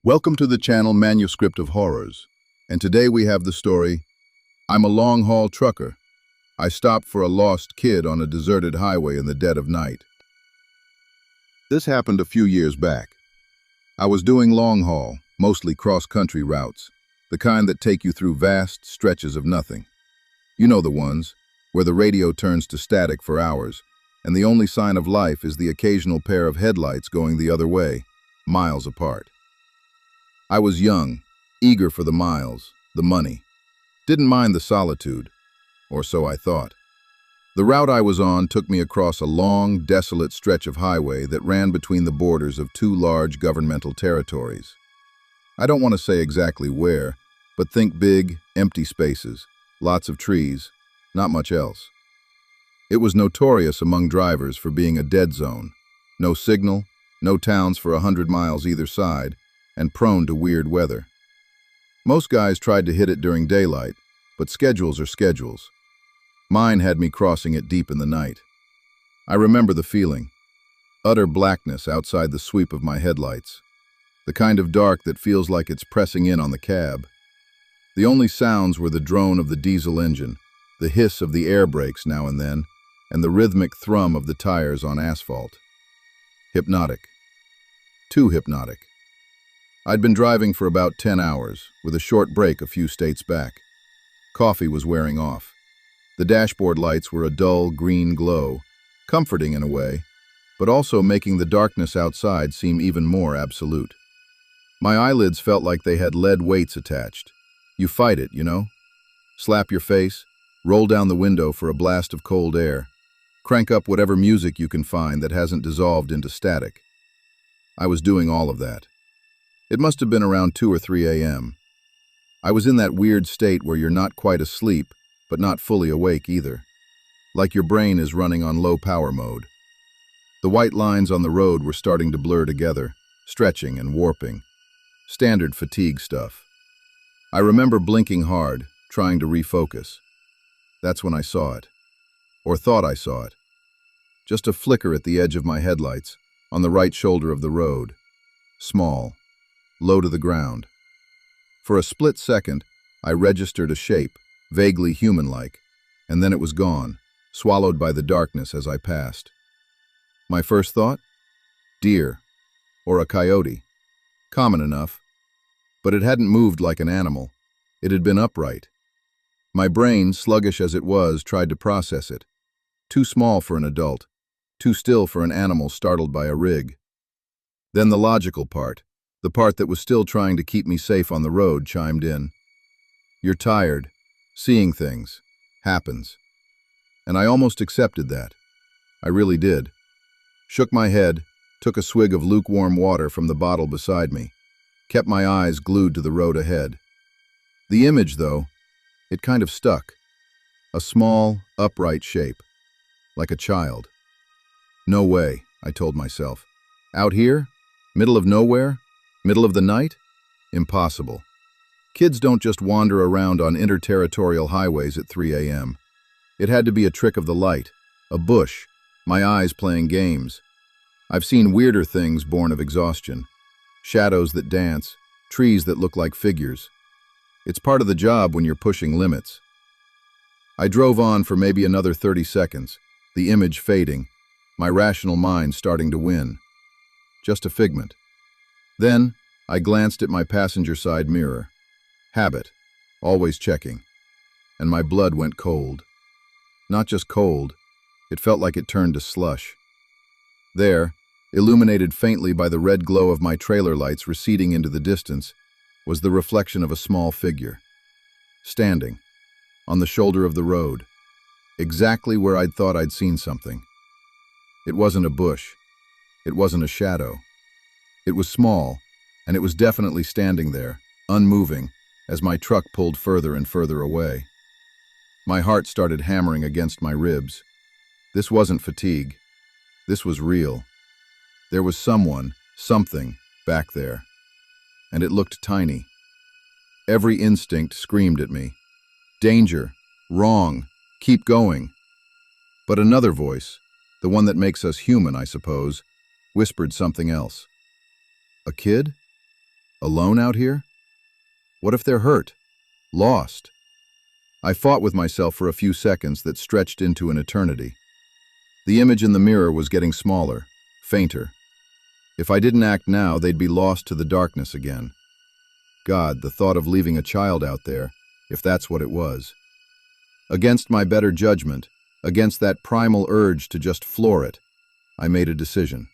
Welcome to the channel Manuscript of Horrors, and today we have the story, I'm a long-haul trucker. I stopped for a lost kid on a deserted highway in the dead of night. This happened a few years back. I was doing long-haul, mostly cross-country routes, the kind that take you through vast stretches of nothing. You know the ones, where the radio turns to static for hours, and the only sign of life is the occasional pair of headlights going the other way, miles apart. I was young, eager for the miles, the money. Didn't mind the solitude, or so I thought. The route I was on took me across a long, desolate stretch of highway that ran between the borders of two large governmental territories. I don't want to say exactly where, but think big, empty spaces, lots of trees, not much else. It was notorious among drivers for being a dead zone. No signal, no towns for 100 miles either side, and prone to weird weather. Most guys tried to hit it during daylight, but schedules are schedules. Mine had me crossing it deep in the night. I remember the feeling. Utter blackness outside the sweep of my headlights. The kind of dark that feels like it's pressing in on the cab. The only sounds were the drone of the diesel engine, the hiss of the air brakes now and then, and the rhythmic thrum of the tires on asphalt. Hypnotic. Too hypnotic. I'd been driving for about 10 hours, with a short break a few states back. Coffee was wearing off. The dashboard lights were a dull green glow, comforting in a way, but also making the darkness outside seem even more absolute. My eyelids felt like they had lead weights attached. You fight it, you know? Slap your face, roll down the window for a blast of cold air, crank up whatever music you can find that hasn't dissolved into static. I was doing all of that. It must have been around 2 or 3 a.m. I was in that weird state where you're not quite asleep, but not fully awake either. Like your brain is running on low power mode. The white lines on the road were starting to blur together, stretching and warping. Standard fatigue stuff. I remember blinking hard, trying to refocus. That's when I saw it. Or thought I saw it. Just a flicker at the edge of my headlights, on the right shoulder of the road. Small. Low to the ground. For a split second, I registered a shape, vaguely human-like, and then it was gone, swallowed by the darkness as I passed. My first thought? Deer, or a coyote. Common enough. But it hadn't moved like an animal. It had been upright. My brain, sluggish as it was, tried to process it. Too small for an adult, too still for an animal startled by a rig. Then the logical part. The part that was still trying to keep me safe on the road, chimed in. You're tired. Seeing things. Happens. And I almost accepted that. I really did. Shook my head, took a swig of lukewarm water from the bottle beside me, kept my eyes glued to the road ahead. The image, though, it kind of stuck. A small, upright shape. Like a child. No way, I told myself. Out here? Middle of nowhere? Middle of the night? Impossible. Kids don't just wander around on interterritorial highways at 3 a.m. It had to be a trick of the light, a bush, my eyes playing games. I've seen weirder things born of exhaustion. Shadows that dance, trees that look like figures. It's part of the job when you're pushing limits. I drove on for maybe another 30 seconds, the image fading, my rational mind starting to win. Just a figment. Then, I glanced at my passenger side mirror. Habit, always checking. And my blood went cold. Not just cold, it felt like it turned to slush. There, illuminated faintly by the red glow of my trailer lights receding into the distance, was the reflection of a small figure. Standing, on the shoulder of the road, exactly where I'd thought I'd seen something. It wasn't a bush. It wasn't a shadow. It was small, and it was definitely standing there, unmoving, as my truck pulled further and further away. My heart started hammering against my ribs. This wasn't fatigue. This was real. There was someone, something, back there. And it looked tiny. Every instinct screamed at me. Danger, wrong, keep going. But another voice, the one that makes us human, I suppose, whispered something else. A kid? Alone out here? What if they're hurt? Lost? I fought with myself for a few seconds that stretched into an eternity. The image in the mirror was getting smaller, fainter. If I didn't act now, they'd be lost to the darkness again. God, the thought of leaving a child out there, if that's what it was. Against my better judgment, against that primal urge to just floor it, I made a decision.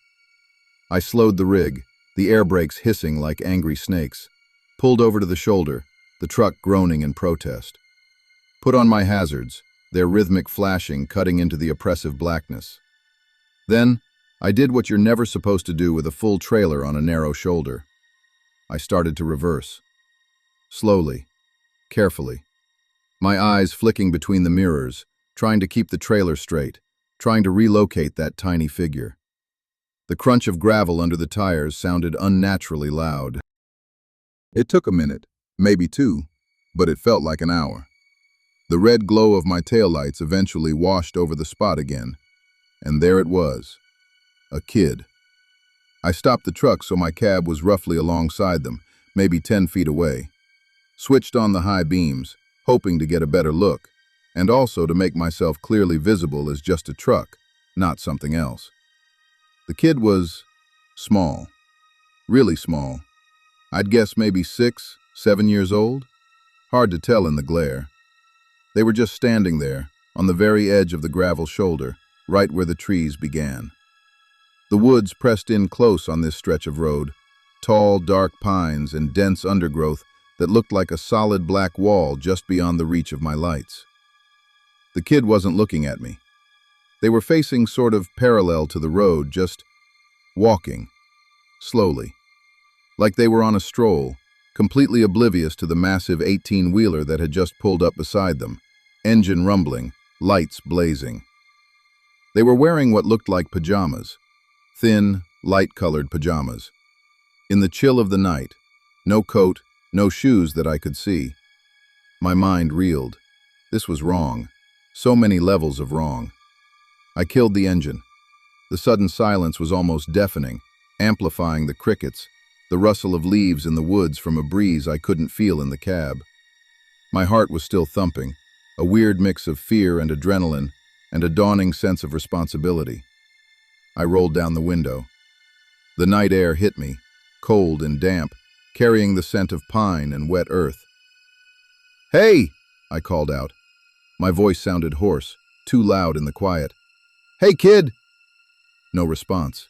I slowed the rig, the air brakes hissing like angry snakes, pulled over to the shoulder, the truck groaning in protest. Put on my hazards, their rhythmic flashing cutting into the oppressive blackness. Then, I did what you're never supposed to do with a full trailer on a narrow shoulder. I started to reverse. Slowly, carefully. My eyes flicking between the mirrors, trying to keep the trailer straight, trying to relocate that tiny figure. The crunch of gravel under the tires sounded unnaturally loud. It took a minute, maybe two, but it felt like an hour. The red glow of my taillights eventually washed over the spot again, and there it was. A kid. I stopped the truck so my cab was roughly alongside them, maybe 10 feet away. Switched on the high beams, hoping to get a better look, and also to make myself clearly visible as just a truck, not something else. The kid was small, really small. I'd guess maybe 6, 7 years old. Hard to tell in the glare. They were just standing there, on the very edge of the gravel shoulder, right where the trees began. The woods pressed in close on this stretch of road, tall, dark pines and dense undergrowth that looked like a solid black wall just beyond the reach of my lights. The kid wasn't looking at me. They were facing sort of parallel to the road, just walking, slowly, like they were on a stroll, completely oblivious to the massive 18-wheeler that had just pulled up beside them, engine rumbling, lights blazing. They were wearing what looked like pajamas, thin, light-colored pajamas. In the chill of the night, no coat, no shoes that I could see. My mind reeled. This was wrong. So many levels of wrong. I killed the engine. The sudden silence was almost deafening, amplifying the crickets, the rustle of leaves in the woods from a breeze I couldn't feel in the cab. My heart was still thumping, a weird mix of fear and adrenaline, and a dawning sense of responsibility. I rolled down the window. The night air hit me, cold and damp, carrying the scent of pine and wet earth. "Hey!" I called out. My voice sounded hoarse, too loud in the quiet. "Hey, kid!" No response.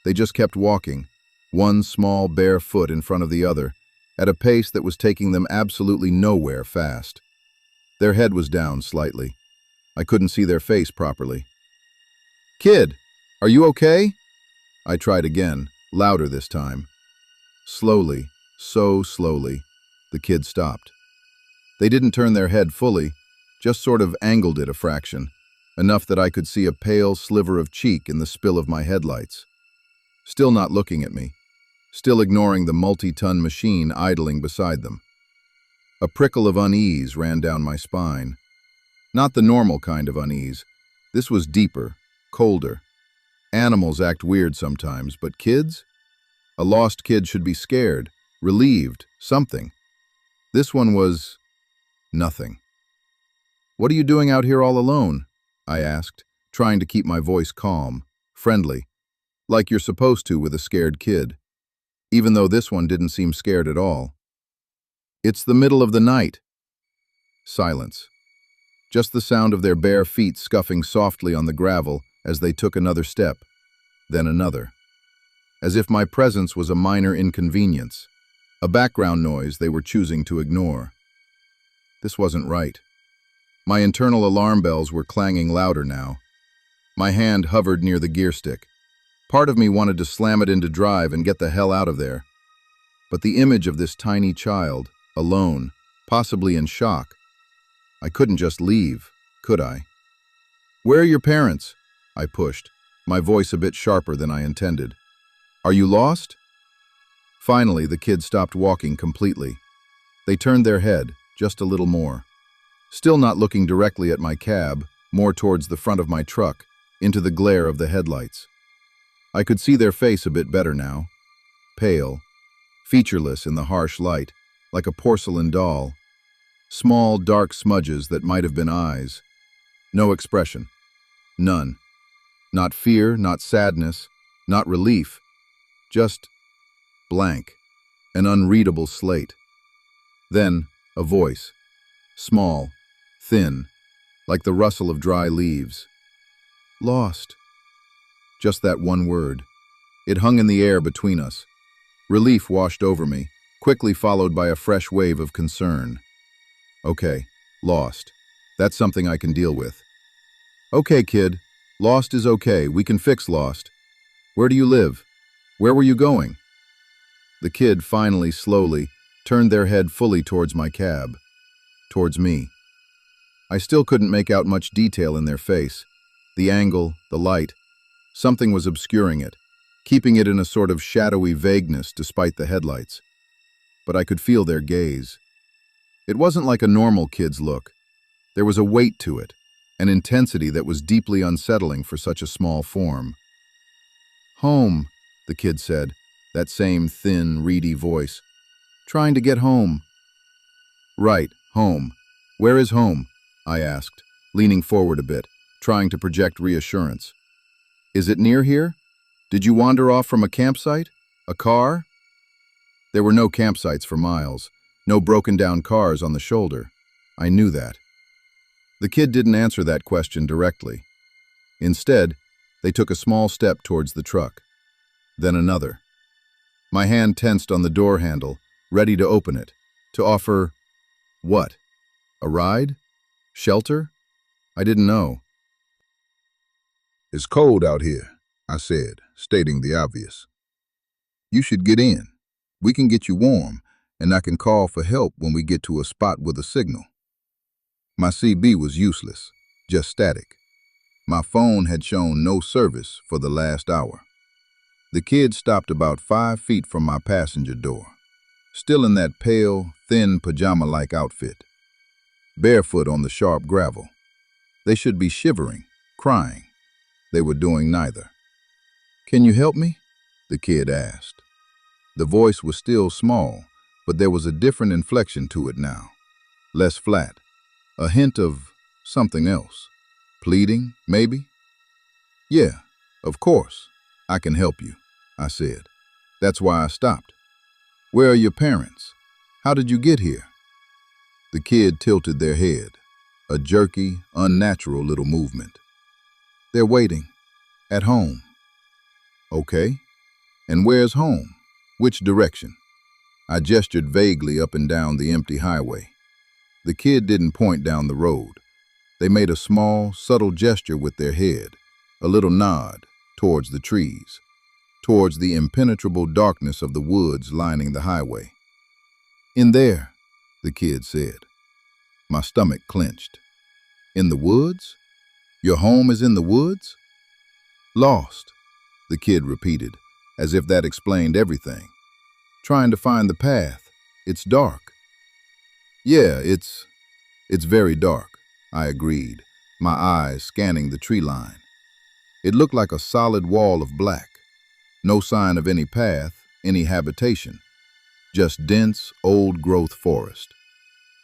They just kept walking, one small bare foot in front of the other, at a pace that was taking them absolutely nowhere fast. Their head was down slightly. I couldn't see their face properly. "Kid, are you okay?" I tried again, louder this time. Slowly, so slowly, the kid stopped. They didn't turn their head fully, just sort of angled it a fraction, enough that I could see a pale sliver of cheek in the spill of my headlights. Still not looking at me, still ignoring the multi-ton machine idling beside them. A prickle of unease ran down my spine. Not the normal kind of unease. This was deeper, colder. Animals act weird sometimes, but kids? A lost kid should be scared, relieved, something. This one was nothing. "What are you doing out here all alone?" I asked, trying to keep my voice calm, friendly, like you're supposed to with a scared kid, even though this one didn't seem scared at all. "It's the middle of the night." Silence. Just the sound of their bare feet scuffing softly on the gravel as they took another step, then another. As if my presence was a minor inconvenience, a background noise they were choosing to ignore. This wasn't right. My internal alarm bells were clanging louder now. My hand hovered near the gear stick. Part of me wanted to slam it into drive and get the hell out of there. But the image of this tiny child, alone, possibly in shock. I couldn't just leave, could I? "Where are your parents?" I pushed, my voice a bit sharper than I intended. "Are you lost?" Finally, the kids stopped walking completely. They turned their head, just a little more. Still not looking directly at my cab, more towards the front of my truck, into the glare of the headlights. I could see their face a bit better now. Pale, featureless in the harsh light, like a porcelain doll. Small, dark smudges that might have been eyes. No expression. None. Not fear, not sadness, not relief. Just blank. An unreadable slate. Then, a voice. Small, thin, like the rustle of dry leaves. Lost. Just that one word. It hung in the air between us. Relief washed over me, quickly followed by a fresh wave of concern. Okay, lost. That's something I can deal with. Okay, kid. Lost is okay. We can fix lost. Where do you live? Where were you going? The kid finally, slowly, turned their head fully towards my cab. Towards me. I still couldn't make out much detail in their face. The angle, the light. Something was obscuring it, keeping it in a sort of shadowy vagueness despite the headlights. But I could feel their gaze. It wasn't like a normal kid's look. There was a weight to it, an intensity that was deeply unsettling for such a small form. Home, the kid said, that same thin, reedy voice. Trying to get home. Right, home. Where is home? I asked, leaning forward a bit, trying to project reassurance. Is it near here? Did you wander off from a campsite? A car? There were no campsites for miles, no broken-down cars on the shoulder. I knew that. The kid didn't answer that question directly. Instead, they took a small step towards the truck. Then another. My hand tensed on the door handle, ready to open it, to offer… what? A ride? Shelter? I didn't know. It's cold out here, I said, stating the obvious. You should get in. We can get you warm, and I can call for help when we get to a spot with a signal. My CB was useless, just static. My phone had shown no service for the last hour. The kid stopped about 5 feet from my passenger door, still in that pale, thin pajama-like outfit, barefoot on the sharp gravel. They should be shivering, crying. They were doing neither. Can you help me? The kid asked. The voice was still small, but there was a different inflection to it now. Less flat, a hint of something else. Pleading, maybe? Yeah, of course. I can help you, I said. That's why I stopped. Where are your parents? How did you get here? The kid tilted their head, a jerky, unnatural little movement. They're waiting. At home. Okay. And where's home? Which direction? I gestured vaguely up and down the empty highway. The kid didn't point down the road. They made a small, subtle gesture with their head, a little nod, towards the trees, towards the impenetrable darkness of the woods lining the highway. In there, the kid said. My stomach clenched. In the woods? Your home is in the woods? Lost, the kid repeated, as if that explained everything. Trying to find the path. It's dark. Yeah, it's very dark, I agreed, my eyes scanning the tree line. It looked like a solid wall of black. No sign of any path, any habitation. Just dense, old-growth forest.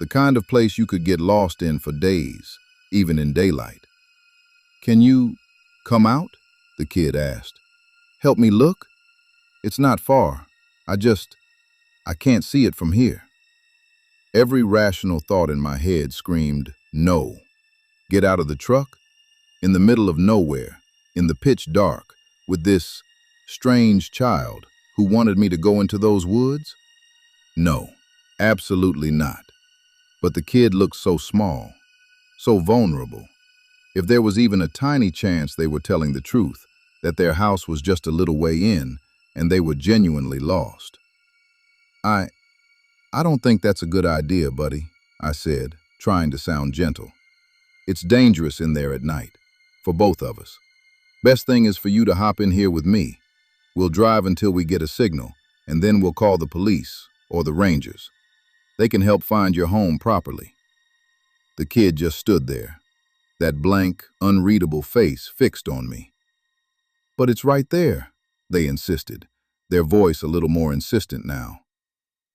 The kind of place you could get lost in for days, even in daylight. Can you come out? The kid asked. Help me look? It's not far. I can't see it from here. Every rational thought in my head screamed, no. Get out of the truck? In the middle of nowhere, in the pitch dark, with this strange child who wanted me to go into those woods? No, absolutely not. But the kid looked so small, so vulnerable. If there was even a tiny chance they were telling the truth, that their house was just a little way in, and they were genuinely lost. I don't think that's a good idea, buddy, I said, trying to sound gentle. It's dangerous in there at night, for both of us. Best thing is for you to hop in here with me. We'll drive until we get a signal, and then we'll call the police or the rangers. They can help find your home properly. The kid just stood there, that blank, unreadable face fixed on me. But it's right there, they insisted, their voice a little more insistent now.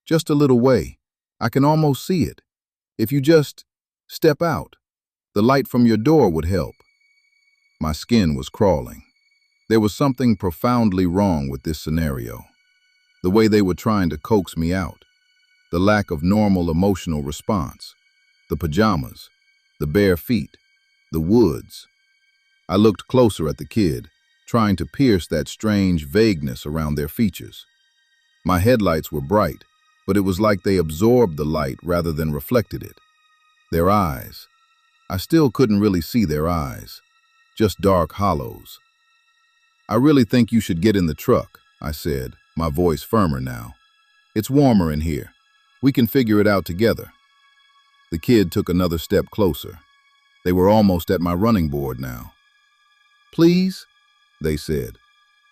Just a little way. I can almost see it. If you just step out, the light from your door would help." My skin was crawling. There was something profoundly wrong with this scenario. The way they were trying to coax me out, the lack of normal emotional response, the pajamas, the bare feet, the woods. I looked closer at the kid, trying to pierce that strange vagueness around their features. My headlights were bright, but it was like they absorbed the light rather than reflected it. Their eyes. I still couldn't really see their eyes, just dark hollows. "I really think you should get in the truck," I said, my voice firmer now. "It's warmer in here. We can figure it out together." The kid took another step closer. They were almost at my running board now. "Please?" they said,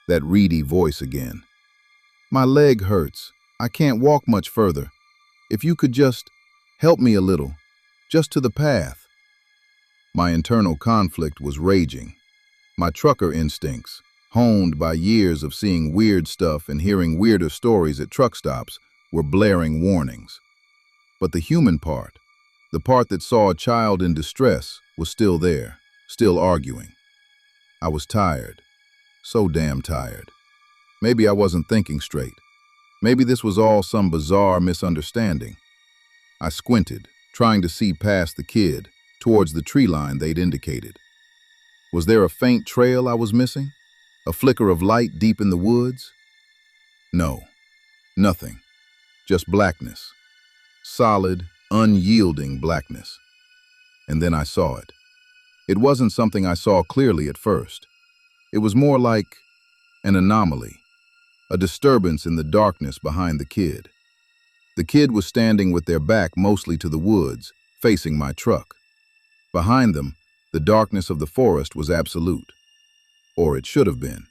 that reedy voice again. "My leg hurts. I can't walk much further. If you could just help me a little, just to the path." My internal conflict was raging. My trucker instincts, honed by years of seeing weird stuff and hearing weirder stories at truck stops, were blaring warnings. But the human part, the part that saw a child in distress, was still there, still arguing. I was tired, so damn tired. Maybe I wasn't thinking straight. Maybe this was all some bizarre misunderstanding. I squinted, trying to see past the kid, towards the tree line they'd indicated. Was there a faint trail I was missing? A flicker of light deep in the woods? No, nothing. Just blackness. Solid, unyielding blackness. And then I saw it. It wasn't something I saw clearly at first. It was more like an anomaly, a disturbance in the darkness behind the kid. The kid was standing with their back mostly to the woods, facing my truck. Behind them, the darkness of the forest was absolute. Or it should have been.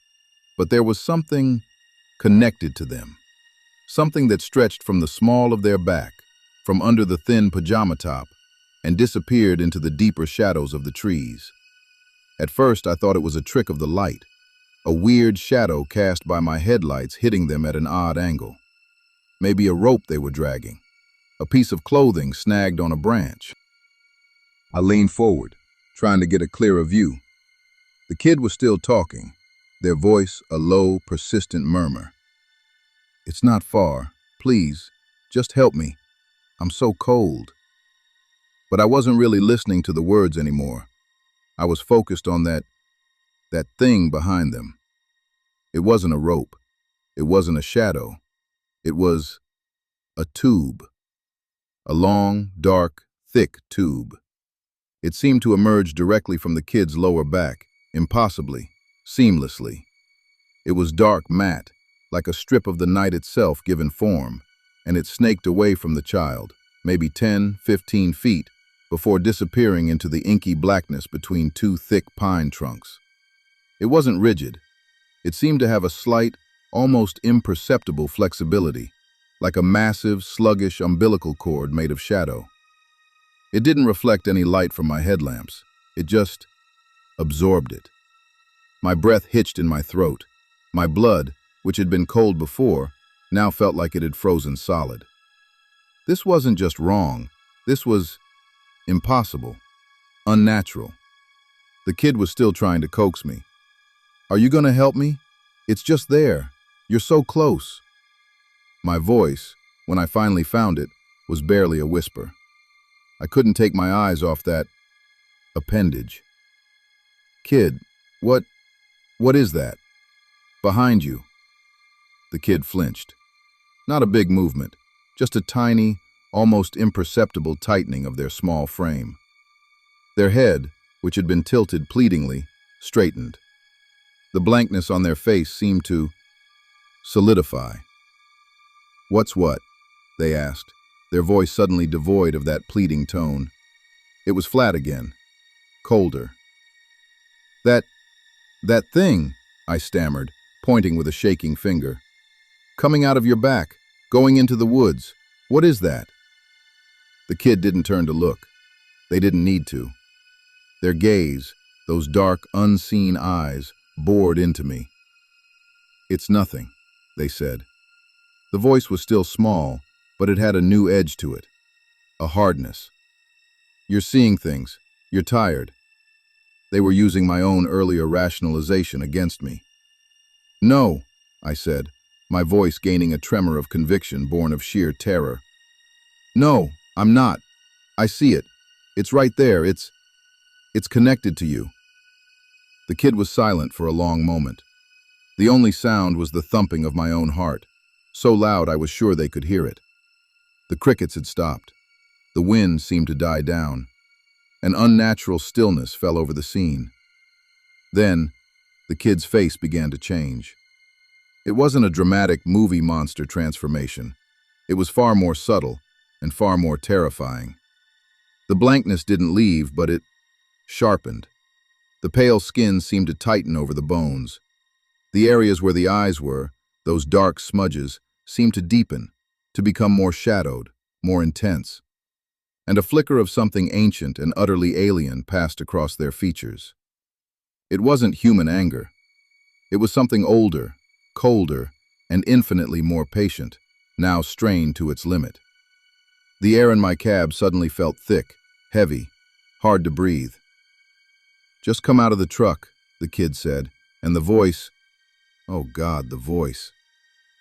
But there was something connected to them. Something that stretched from the small of their back, from under the thin pajama top, and disappeared into the deeper shadows of the trees. At first, I thought it was a trick of the light, a weird shadow cast by my headlights hitting them at an odd angle. Maybe a rope they were dragging, a piece of clothing snagged on a branch. I leaned forward, trying to get a clearer view. The kid was still talking, their voice a low, persistent murmur. "It's not far. Please, just help me. I'm so cold." But I wasn't really listening to the words anymore. I was focused on that thing behind them. It wasn't a rope. It wasn't a shadow. It was a tube. A long, dark, thick tube. It seemed to emerge directly from the kid's lower back, impossibly, seamlessly. It was dark matte, like a strip of the night itself given form, and it snaked away from the child, maybe 10, 15 feet, before disappearing into the inky blackness between two thick pine trunks. It wasn't rigid. It seemed to have a slight, almost imperceptible flexibility, like a massive, sluggish umbilical cord made of shadow. It didn't reflect any light from my headlamps. It just absorbed it. My breath hitched in my throat. My blood, which had been cold before, now felt like it had frozen solid. This wasn't just wrong. This was impossible, unnatural. The kid was still trying to coax me. "Are you going to help me? It's just there. You're so close." My voice, when I finally found it, was barely a whisper. I couldn't take my eyes off that appendage. "Kid, what is that? Behind you." The kid flinched. Not a big movement, just a tiny, almost imperceptible tightening of their small frame. Their head, which had been tilted pleadingly, straightened. The blankness on their face seemed to solidify. "What's what?" they asked, their voice suddenly devoid of that pleading tone. It was flat again, colder. That thing," I stammered, pointing with a shaking finger. "Coming out of your back, going into the woods. What is that?" The kid didn't turn to look. They didn't need to. Their gaze, those dark, unseen eyes, bored into me. "It's nothing," they said. The voice was still small, but it had a new edge to it, a hardness. "You're seeing things. You're tired." They were using my own earlier rationalization against me. "No," I said, my voice gaining a tremor of conviction born of sheer terror. "No, I'm not. I see it. It's right there. It's connected to you." The kid was silent for a long moment. The only sound was the thumping of my own heart, so loud I was sure they could hear it. The crickets had stopped. The wind seemed to die down. An unnatural stillness fell over the scene. Then, the kid's face began to change. It wasn't a dramatic movie monster transformation. It was far more subtle and far more terrifying. The blankness didn't leave, but it sharpened. The pale skin seemed to tighten over the bones. The areas where the eyes were, those dark smudges, seemed to deepen, to become more shadowed, more intense. And a flicker of something ancient and utterly alien passed across their features. It wasn't human anger. It was something older, colder, and infinitely more patient, now strained to its limit. The air in my cab suddenly felt thick, heavy, hard to breathe. "Just come out of the truck," the kid said, and the voice, oh God, the voice.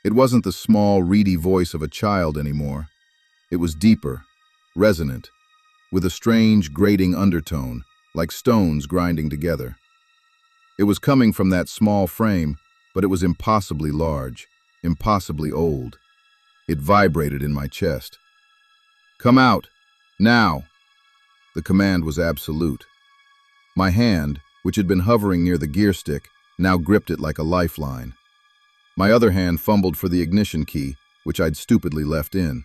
It wasn't the small, reedy voice of a child anymore. It was deeper, resonant, with a strange, grating undertone, like stones grinding together. It was coming from that small frame, but it was impossibly large, impossibly old. It vibrated in my chest. "Come out, now!" The command was absolute. My hand, which had been hovering near the gear stick, now gripped it like a lifeline. My other hand fumbled for the ignition key, which I'd stupidly left in.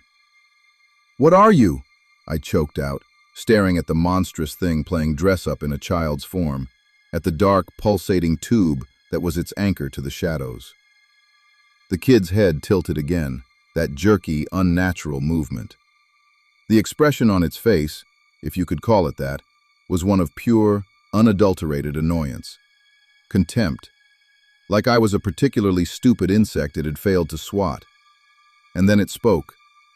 "What are you?" I choked out, staring at the monstrous thing playing dress-up in a child's form, at the dark, pulsating tube that was its anchor to the shadows. The kid's head tilted again, that jerky, unnatural movement. The expression on its face, if you could call it that, was one of pure, unadulterated annoyance. Contempt. Like I was a particularly stupid insect it had failed to swat. And then it spoke,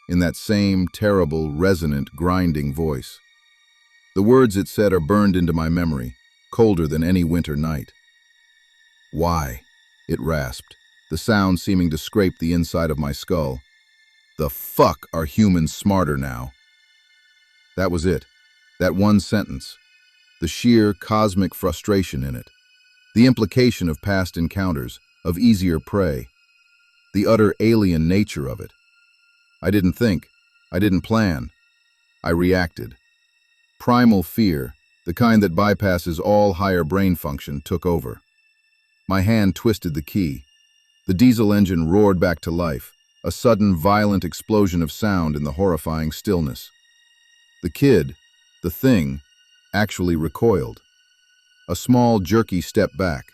in that same terrible, resonant, grinding voice. The words it said are burned into my memory, colder than any winter night. "Why?" it rasped, the sound seeming to scrape the inside of my skull. "The fuck are humans smarter now?" That was it. That one sentence. The sheer cosmic frustration in it. The implication of past encounters, of easier prey. The utter alien nature of it. I didn't think. I didn't plan. I reacted. Primal fear, the kind that bypasses all higher brain function, took over. My hand twisted the key. The diesel engine roared back to life, a sudden, violent explosion of sound in the horrifying stillness. The kid, the thing, actually recoiled. A small, jerky step back.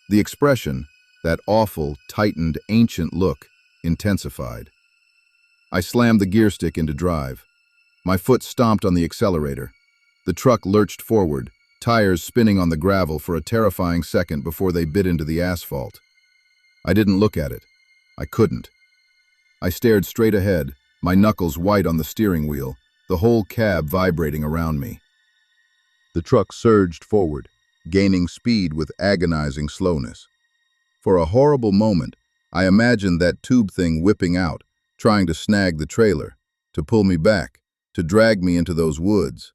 The expression, that awful, tightened, ancient look, intensified. I slammed the gear stick into drive. My foot stomped on the accelerator. The truck lurched forward, tires spinning on the gravel for a terrifying second before they bit into the asphalt. I didn't look at it. I couldn't. I stared straight ahead, my knuckles white on the steering wheel, the whole cab vibrating around me. The truck surged forward, gaining speed with agonizing slowness. For a horrible moment, I imagined that tube thing whipping out, trying to snag the trailer, to pull me back, to drag me into those woods.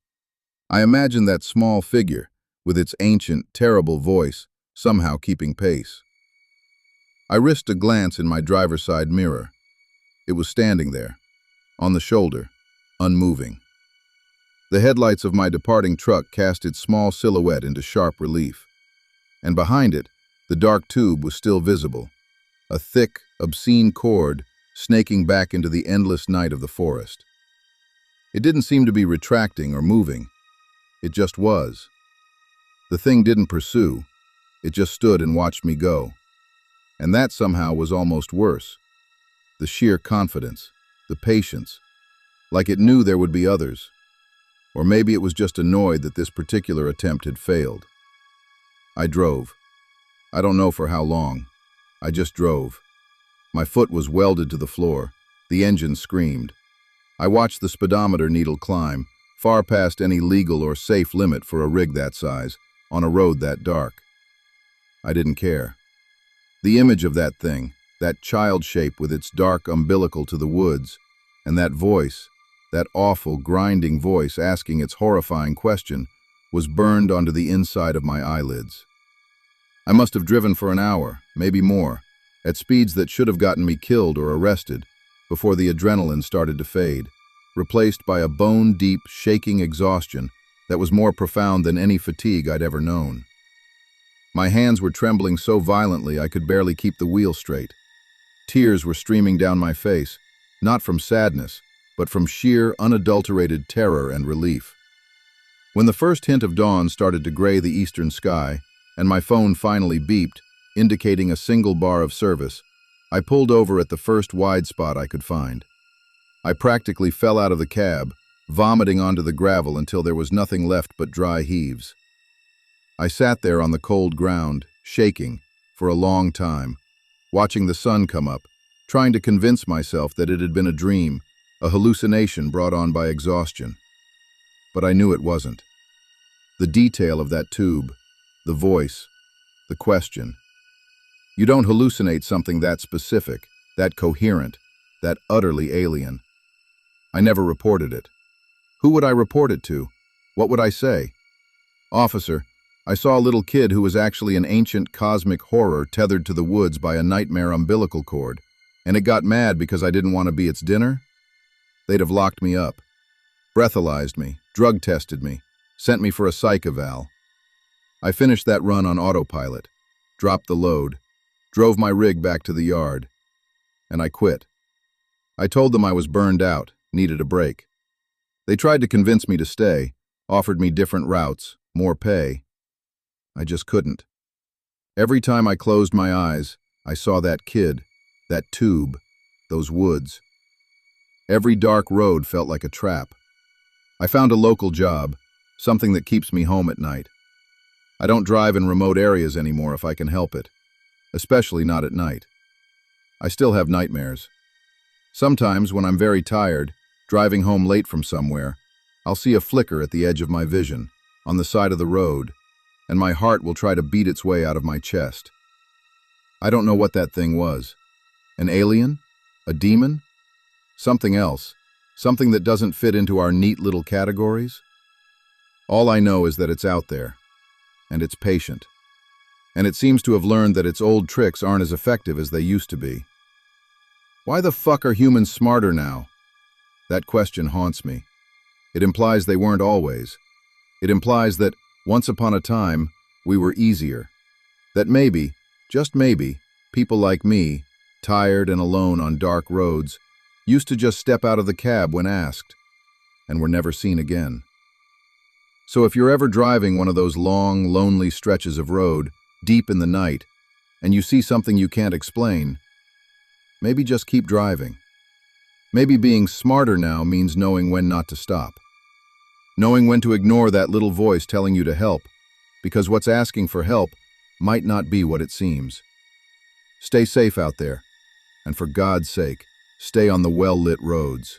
I imagined that small figure, with its ancient, terrible voice, somehow keeping pace. I risked a glance in my driver's side mirror. It was standing there, on the shoulder, unmoving. The headlights of my departing truck cast its small silhouette into sharp relief, and behind it, the dark tube was still visible, a thick, obscene cord snaking back into the endless night of the forest. It didn't seem to be retracting or moving. It just was. The thing didn't pursue. It just stood and watched me go. And that somehow was almost worse. The sheer confidence, the patience, like it knew there would be others. Or maybe it was just annoyed that this particular attempt had failed. I drove. I don't know for how long. I just drove. My foot was welded to the floor, The engine screamed. I watched the speedometer needle climb, far past any legal or safe limit for a rig that size, on a road that dark. I didn't care. The image of that thing, that child shape with its dark umbilical to the woods, and that voice, that awful, grinding voice asking its horrifying question, was burned onto the inside of my eyelids. I must have driven for an hour, maybe more, at speeds that should have gotten me killed or arrested, before the adrenaline started to fade, replaced by a bone-deep, shaking exhaustion that was more profound than any fatigue I'd ever known. My hands were trembling so violently I could barely keep the wheel straight. Tears were streaming down my face, not from sadness, but from sheer, unadulterated terror and relief. When the first hint of dawn started to gray the eastern sky, and my phone finally beeped, indicating a single bar of service, I pulled over at the first wide spot I could find. I practically fell out of the cab, vomiting onto the gravel until there was nothing left but dry heaves. I sat there on the cold ground, shaking, for a long time, watching the sun come up, trying to convince myself that it had been a dream, a hallucination brought on by exhaustion. But I knew it wasn't. The detail of that tube, the voice, the question. You don't hallucinate something that specific, that coherent, that utterly alien. I never reported it. Who would I report it to? What would I say? Officer, I saw a little kid who was actually an ancient cosmic horror tethered to the woods by a nightmare umbilical cord, and it got mad because I didn't want to be its dinner? They'd have locked me up, breathalyzed me, drug tested me, sent me for a psych eval. I finished that run on autopilot, dropped the load, drove my rig back to the yard, and I quit. I told them I was burned out, needed a break. They tried to convince me to stay, offered me different routes, more pay. I just couldn't. Every time I closed my eyes, I saw that kid, that tube, those woods. Every dark road felt like a trap. I found a local job, something that keeps me home at night. I don't drive in remote areas anymore if I can help it, especially not at night. I still have nightmares. Sometimes, when I'm very tired, driving home late from somewhere, I'll see a flicker at the edge of my vision, on the side of the road, and my heart will try to beat its way out of my chest. I don't know what that thing was. An alien? A demon? Something else? Something that doesn't fit into our neat little categories? All I know is that it's out there, and it's patient. And it seems to have learned that its old tricks aren't as effective as they used to be. Why the fuck are humans smarter now? That question haunts me. It implies they weren't always. It implies that, once upon a time, we were easier. That maybe, just maybe, people like me, tired and alone on dark roads, used to just step out of the cab when asked, and were never seen again. So if you're ever driving one of those long, lonely stretches of road, deep in the night, and you see something you can't explain, maybe just keep driving. Maybe being smarter now means knowing when not to stop. Knowing when to ignore that little voice telling you to help, because what's asking for help might not be what it seems. Stay safe out there, and for God's sake, stay on the well-lit roads.